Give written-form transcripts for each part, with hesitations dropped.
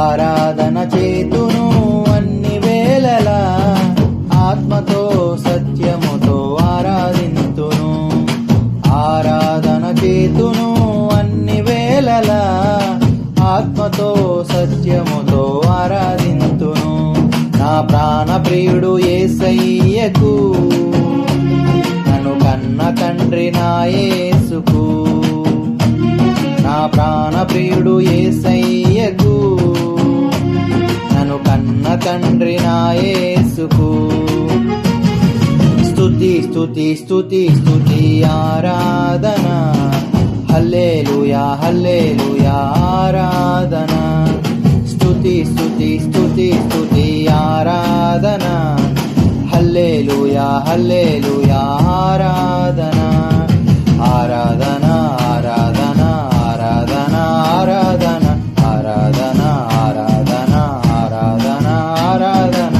ఆరాధన చేతును అన్ని వేళలా, ఆత్మతో సత్యముతో ఆరాధింతును. ఆరాధన చేతును అన్ని వేళలా, ఆత్మతో సత్యముతో ఆరాధింతును. నా ప్రాణ ప్రియుడు యేసయ్యకు, నన్ను కన్న తండ్రి నా యేసుకు. నా ప్రాణ ప్రియుడు యేసయ్యకు, నన్ను కన్న తండ్రి నా యేసుకు. స్తుతి స్తుతి స్తుతి స్తుతి ఆరాధన, హల్లెలూయా హల్లెలూయా ఆరాధన. స్తుతి స్తుతి స్తుతి స్తుతి ఆరాధన, హల్లెలూయా హల్లెలూయా ఆరాధన. ఆరాధన ఆరాధన ఆరాధన ఆరాధన ఆరాధన ఆరాధన ఆరాధన ఆరాధన.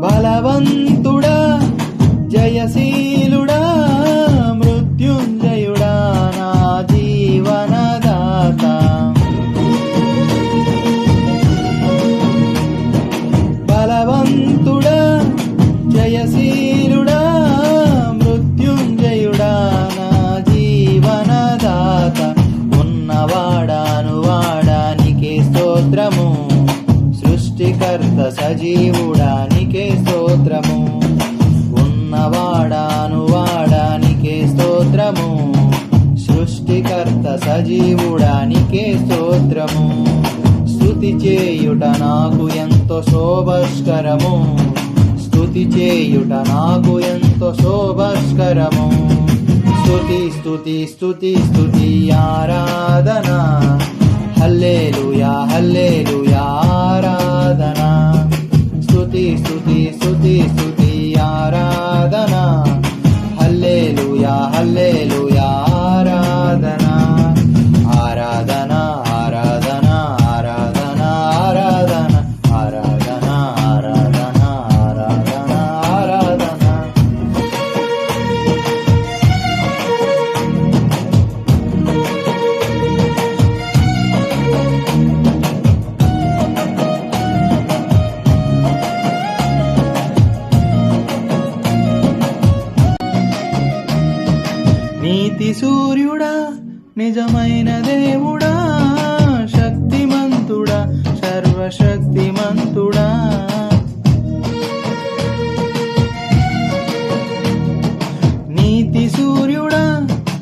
బలవంతుడా జయశీలుడా మృత్యుంజయుడా నా జీవనదాత. బలవంతుడా జయశీలుడా మృత్యుంజయుడా నా జీవనదాత. ఉన్నవాడాను వాడానికే స్తోత్రము, సృష్టికర్త సజీవుడానికే స్తోత్రము. ఉన్నవాడాను వాడానికే స్తోత్రము, సృష్టికర్త సజీవుడానికే స్తోత్రము. స్తుతి చేయుట నాకు ఎంతో శోభస్కరము, స్తుతి చేయుట నాకు ఎంతో శోభస్కరము. స్తుతి స్తుతి స్తుతి స్తుతి ఆరాధన, హల్లెలూయా హల్లెలూయా ఆరాధన. స్తుతి స్తుతి స్తుతి స్తుతి ఆరాధన, హల్లెలూయా హల్లెలూయా ఆరాధన. ఆరాధన ఆరాధన ఆరాధన ఆరాధన ఆరాధన ఆరాధన ఆరాధన ఆరాధన. నీతి సూర్యుడా నిజమైన దేవుడా, శక్తిమంతుడా సర్వశక్తిమంతుడా. నీతి సూర్యుడా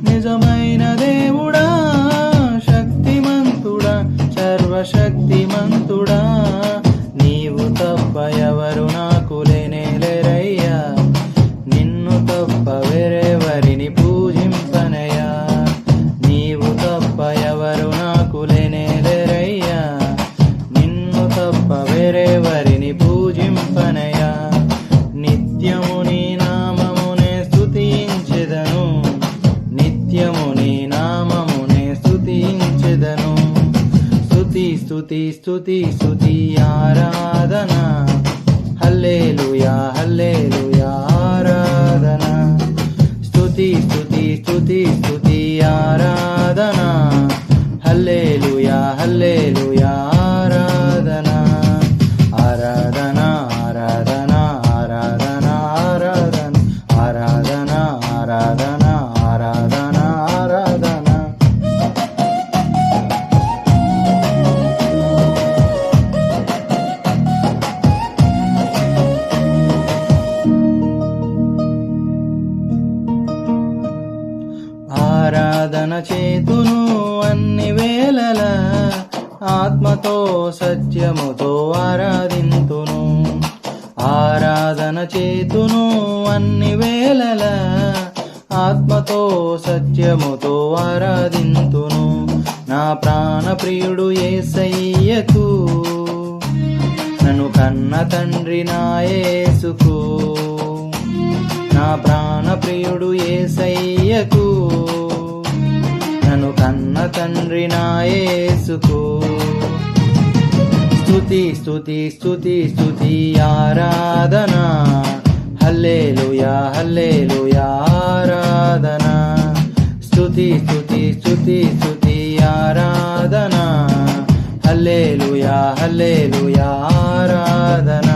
నిజమైన దేవుడా, శక్తిమంతుడా సర్వశక్తిమంతుడా. నీవు తప్ప ఎవరు నాకు లేనేలేరయ్యా, నిన్ను తప్ప వేరెవరిని పూజింపనయ్యా. నీవు తప్ప ఎవరు నాకు లేనేలేరయ్యా, నిన్ను తప్ప వేరెవరిని పూజింపనయ్యా. నిత్యము నీ నామమునే స్తుతించెదను, నిత్యము నీ నామమునే స్తుతించెదను. స్తుతి స్తుతి స్తుతి స్తుతి ఆరాధన, హల్లెలూయా హల్లెలూయా ఆరాధన. స్తుతి స్తుతి స్తుతి స్తుతి ఆరాధన, హల్లెలూయా హల్లెలూయా ఆరాధన. ఆరాధన ఆరాధన ఆరాధన ఆరాధన ఆరాధన ఆరాధన ఆరాధన ఆరాధన. ఆరాధన చేతును అన్ని వేళలా, ఆత్మతో సత్యముతో ఆరాధింతును. ఆరాధన చేతును అన్ని వేళలా, ఆత్మతో సత్యముతో ఆరాధింతును. నా ప్రాణ ప్రియుడు యేసయ్యకు, నన్ను కన్న తండ్రి నా యేసుకు. నా ప్రాణ ప్రియుడు యేసయ్యకు, కన్న తండ్రి నా యేసుకు. స్తుతి స్తుతి స్తుతి స్తుతి ఆరాధన, హల్లెలూయా హల్లెలూయా ఆరాధన. స్తుతి స్తుతి స్తుతి స్తుతి ఆరాధన, హల్లెలూయా హల్లెలూయా ఆరాధన.